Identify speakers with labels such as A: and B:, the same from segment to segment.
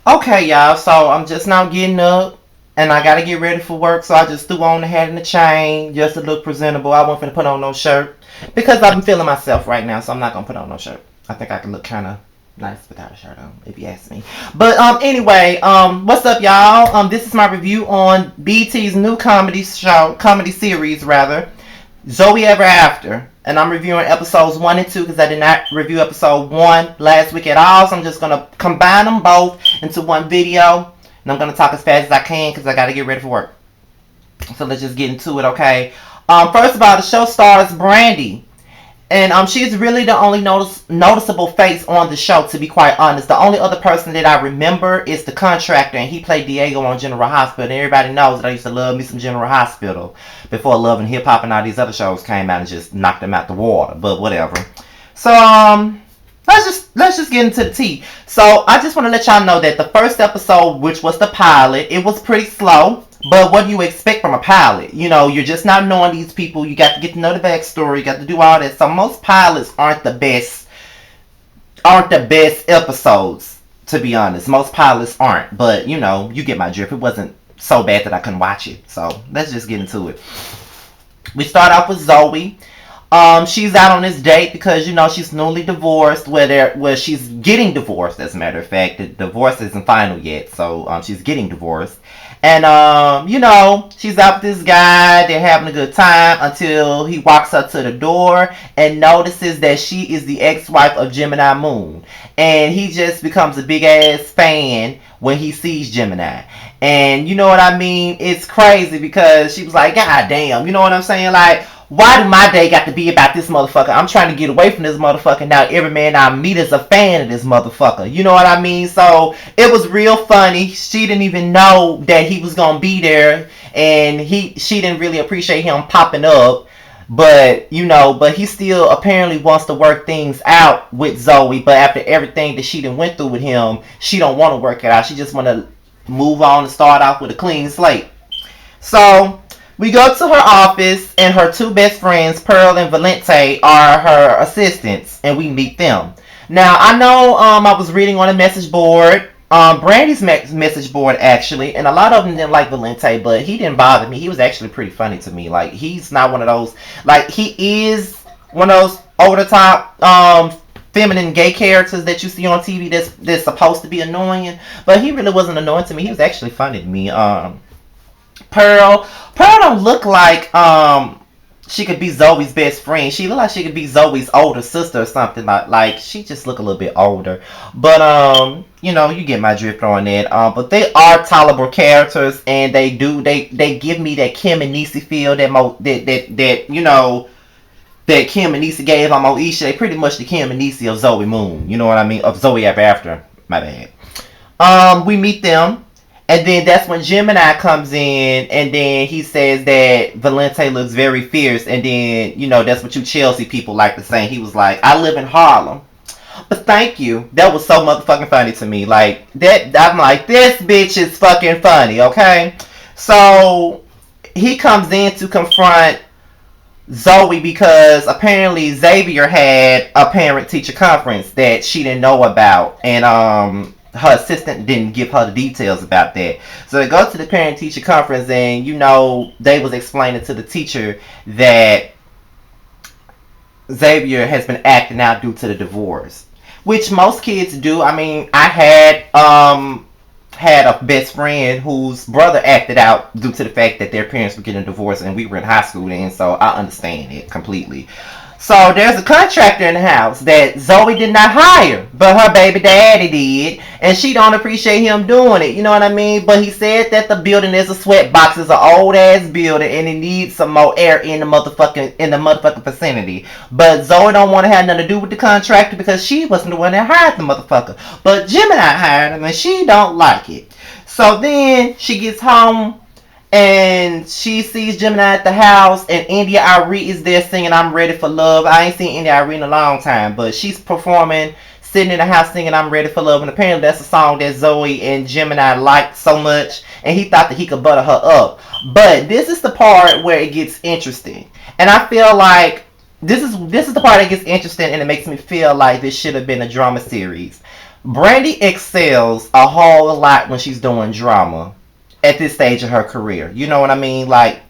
A: Okay, y'all. So I'm just now getting up, and I gotta get ready for work. So I just threw on the hat and the chain just to look presentable. I wasn't finna put on no shirt because I'm feeling myself right now. So I'm not gonna put on no shirt. I think I can look kind of nice without a shirt on, if you ask me. But anyway, what's up, y'all? This is my review on BT's new comedy series rather. Zoe Ever After. And I'm reviewing episodes 1 and 2 because I did not review episode 1 last week at all. So I'm just going to combine them both into one video. And I'm going to talk as fast as I can because I got to get ready for work. So let's just get into it, okay? First of all, the show stars Brandy. And she's really the only noticeable face on the show, to be quite honest. The only other person that I remember is the contractor, and he played Diego on General Hospital. And everybody knows that I used to love me some General Hospital before Love and Hip Hop and all these other shows came out and just knocked them out the water. But whatever. So let's just get into the tea. So I just want to let y'all know that the first episode, which was the pilot, it was pretty slow. But what do you expect from a pilot? You know, you're just not knowing these people. You got to get to know the backstory. You got to do all that. So most pilots aren't the best episodes, to be honest. Most pilots aren't. But you know, you get my drift. It wasn't so bad that I couldn't watch it. So let's just get into it. We start off with Zoe. She's out on this date because you know she's newly divorced. Where she's getting divorced, as a matter of fact. The divorce isn't final yet, so she's getting divorced. And you know, she's out with this guy. They're having a good time until he walks up to the door and notices that she is the ex-wife of Gemini Moon, and he just becomes a big ass fan when he sees Gemini. And you know what I mean? It's crazy because she was like, God damn, you know what I'm saying? Like, why do my day got to be about this motherfucker? I'm trying to get away from this motherfucker. Now every man I meet is a fan of this motherfucker. You know what I mean? So it was real funny. She didn't even know that he was gonna be there, and she didn't really appreciate him popping up. But you know, but he still apparently wants to work things out with Zoe. But after everything that she done went through with him, she don't want to work it out. She just want to move on and start off with a clean slate. So we go to her office, and her two best friends, Pearl and Valente, are her assistants, and we meet them. Now, I know I was reading on a message board, Brandy's message board, actually, and a lot of them didn't like Valente, but he didn't bother me. He was actually pretty funny to me. Like, he's not one of those, like, he is one of those over-the-top, feminine gay characters that you see on TV that's supposed to be annoying, but he really wasn't annoying to me. He was actually funny to me. Pearl don't look like she could be Zoe's best friend. She look like she could be Zoe's older sister or something. Like she just look a little bit older. But you know, you get my drift on that. But they are tolerable characters, and they give me that Kim and Niecy feel that you know that Kim and Niecy gave on Moesha. They pretty much the Kim and Niecy of Zoe Moon. You know what I mean? Of Zoe Ever After. My bad. We meet them. And then that's when Gemini comes in, and then he says that Valente looks very fierce. And then, you know, that's what you Chelsea people like to say. He was like, I live in Harlem. But thank you. That was so motherfucking funny to me. Like, that, I'm like, this bitch is fucking funny, okay? So, he comes in to confront Zoe because apparently Xavier had a parent-teacher conference that she didn't know about. And, her assistant didn't give her the details about that. So they go to the parent teacher conference, and you know they was explaining to the teacher that Xavier has been acting out due to the divorce, which most kids do. I mean, I had a best friend whose brother acted out due to the fact that their parents were getting divorced, and we were in high school then, so I understand it completely. So there's a contractor in the house that Zoe did not hire, but her baby daddy did, and she don't appreciate him doing it. You know what I mean? But he said that the building is a sweatbox, it's an old ass building, and it needs some more air in the motherfucking vicinity. But Zoe don't want to have nothing to do with the contractor because she wasn't the one that hired the motherfucker. But Gemini hired him, and she don't like it. So then she gets home, and she sees Gemini at the house, and India Ari is there singing I'm Ready for Love. I ain't seen India Ari in a long time, but she's performing, sitting in the house singing I'm Ready for Love. And apparently that's a song that Zoe and Gemini liked so much, and he thought that he could butter her up. But this is the part where it gets interesting. And I feel like this is the part that gets interesting, and it makes me feel like this should have been a drama series. Brandy excels a whole lot when she's doing drama at this stage of her career. You know what I mean? Like,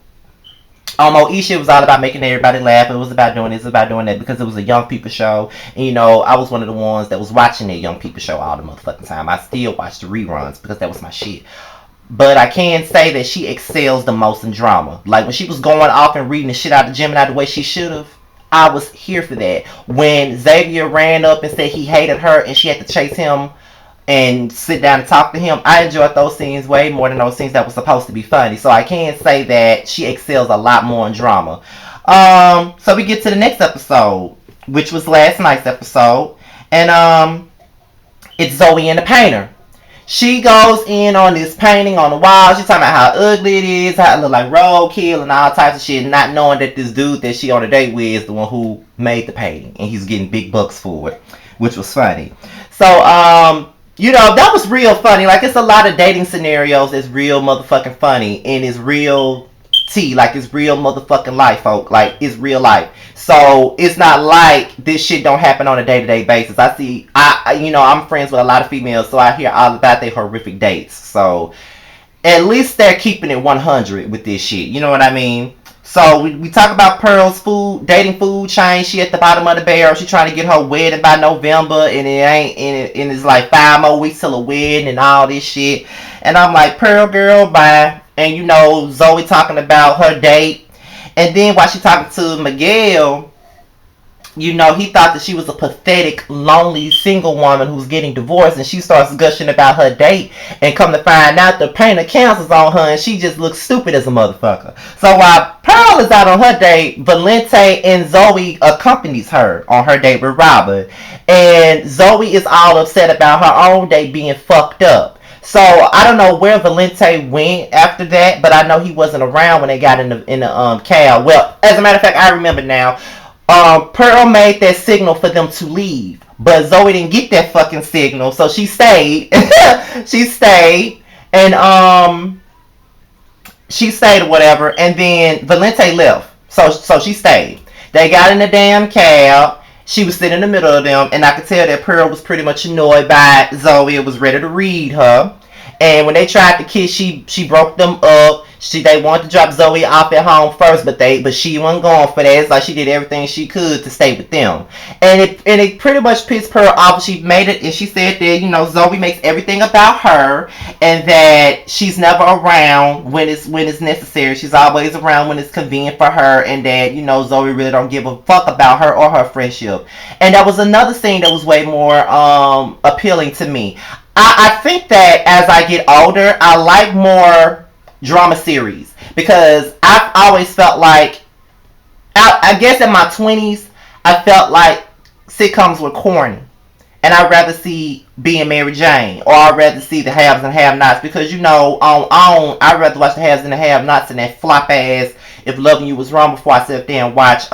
A: Moesha, it was all about making everybody laugh. It was about doing this, about doing that, because it was a young people show. And, I was one of the ones that was watching that young people show all the motherfucking time. I still watch the reruns because that was my shit. But I can say that she excels the most in drama. Like when she was going off and reading the shit out of Gemini the way she should have, I was here for that. When Xavier ran up and said he hated her and she had to chase him and sit down and talk to him, I enjoyed those scenes way more than those scenes that were supposed to be funny. So I can say that she excels a lot more in drama. So we get to the next episode, which was last night's episode, and it's Zoe and the painter. She goes in on this painting on the wall. She's talking about how ugly it is, how it look like roadkill and all types of shit, not knowing that this dude that she on a date with is the one who made the painting, and he's getting big bucks for it, which was funny. So, that was real funny. Like, it's a lot of dating scenarios that's real motherfucking funny, and it's real tea. Like, it's real motherfucking life, folk. Like, it's real life. So it's not like this shit don't happen on a day-to-day basis. I'm friends with a lot of females, so I hear all about their horrific dates. So at least they're keeping it 100 with this shit. You know what I mean? So we talk about Pearl's dating food chain. She at the bottom of the barrel. She trying to get her wedding by November, and and it's like 5 more weeks till a wedding and all this shit. And I'm like, Pearl girl, bye. And Zoe talking about her date. And then while she talking to Miguel, he thought that she was a pathetic, lonely, single woman who's getting divorced, and she starts gushing about her date, and come to find out the painter cancels on her, and she just looks stupid as a motherfucker. So while Pearl is out on her date, Valente and Zoe accompanies her on her date with Robert, and Zoe is all upset about her own date being fucked up. So I don't know where Valente went after that, but I know he wasn't around when they got in the cab. Well, as a matter of fact, I remember now. Pearl made that signal for them to leave, but Zoe didn't get that fucking signal, so she stayed. she stayed, and she stayed or whatever, and then Valente left, so she stayed. They got in the damn cab. She was sitting in the middle of them, and I could tell that Pearl was pretty much annoyed by Zoe and was ready to read her. And when they tried to kiss, she broke them up. They wanted to drop Zoe off at home first, but she wasn't going for that. It's like she did everything she could to stay with them, and it pretty much pissed Pearl off. She made it, and she said that Zoe makes everything about her, and that she's never around when it's necessary. She's always around when it's convenient for her, and that Zoe really don't give a fuck about her or her friendship. And that was another scene that was way more appealing to me. I think that as I get older, I like more drama series, because I've always felt like, I guess in my 20s, I felt like sitcoms were corny, and I'd rather see Being Mary Jane, or I'd rather see the haves and have-nots, because I'd rather watch the haves and the have-nots than that flop ass If Loving You Was Wrong before I sit there and watch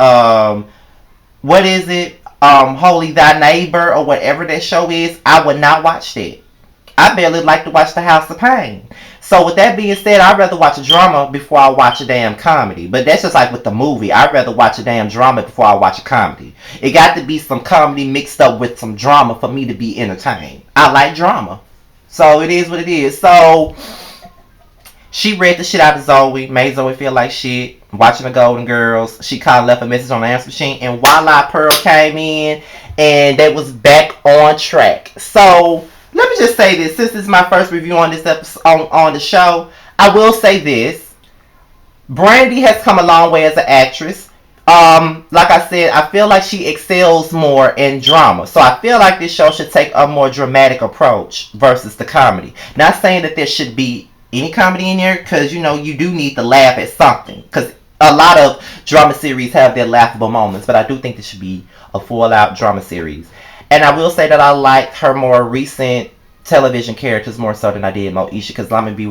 A: what is it, Holy Thy Neighbor, or whatever that show is. I would not watch that. I barely like to watch The House of Pain. So with that being said, I'd rather watch a drama before I watch a damn comedy. But that's just like with the movie. I'd rather watch a damn drama before I watch a comedy. It got to be some comedy mixed up with some drama for me to be entertained. I like drama. So it is what it is. So she read the shit out of Zoe, made Zoe feel like shit. Watching the Golden Girls, she called and left a message on the answer machine, and voila, Pearl came in, and they was back on track. So let me just say this, since this is my first review on this episode on the show, I will say this: Brandy has come a long way as an actress. Like I said, I feel like she excels more in drama. So I feel like this show should take a more dramatic approach versus the comedy. Not saying that there should be any comedy in there, because you do need to laugh at something, because a lot of drama series have their laughable moments, but I do think this should be a full out drama series. And I will say that I like her more recent television characters more so than I did Moesha, because let me be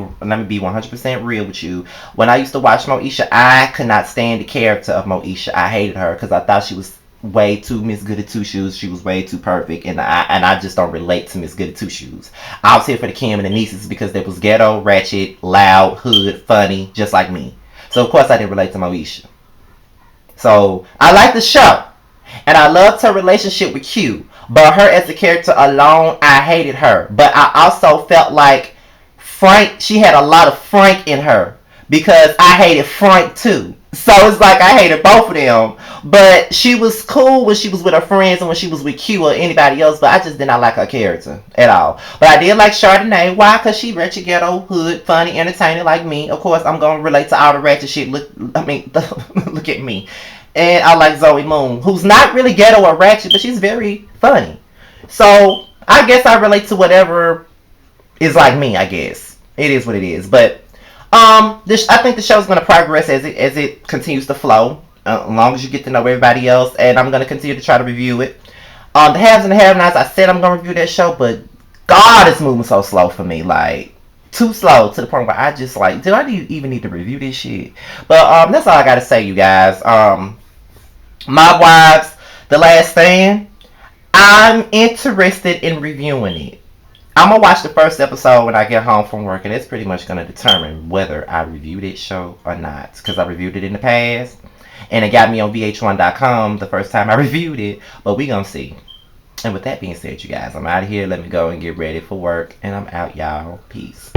A: 100% real with you. When I used to watch Moesha, I could not stand the character of Moesha. I hated her because I thought she was way too Miss Goody Two Shoes. She was way too perfect, and I just don't relate to Miss Goody Two Shoes. I was here for the Kim and the nieces because they was ghetto, ratchet, loud, hood, funny, just like me. So of course I didn't relate to Moesha. So I like the show. And I loved her relationship with Q. But her as a character alone, I hated her. But I also felt like Frank, she had a lot of Frank in her because I hated Frank too. So it's like I hated both of them. But she was cool when she was with her friends and when she was with Q or anybody else. But I just did not like her character at all. But I did like Chardonnay. Why? Because she ratchet, ghetto, hood, funny, entertaining like me. Of course, I'm going to relate to all the ratchet shit. Look, I mean, look at me. And I like Zoe Moon, who's not really ghetto or ratchet, but she's very funny. So I guess I relate to whatever is like me. I guess it is what it is. But this I think the show's gonna progress as it continues to flow. As long as you get to know everybody else, and I'm gonna continue to try to review it. The haves and the have-nots. I said I'm gonna review that show, but God, it's moving so slow for me. Like too slow to the point where I just like, do I even need to review this shit? But that's all I gotta say, you guys. Mob Wives, The Last Stand. I'm interested in reviewing it. I'm gonna watch the first episode when I get home from work, and it's pretty much gonna determine whether I review this show or not. Because I reviewed it in the past, and it got me on VH1.com the first time I reviewed it. But we gonna see. And with that being said, you guys, I'm out of here. Let me go and get ready for work, and I'm out, y'all. Peace.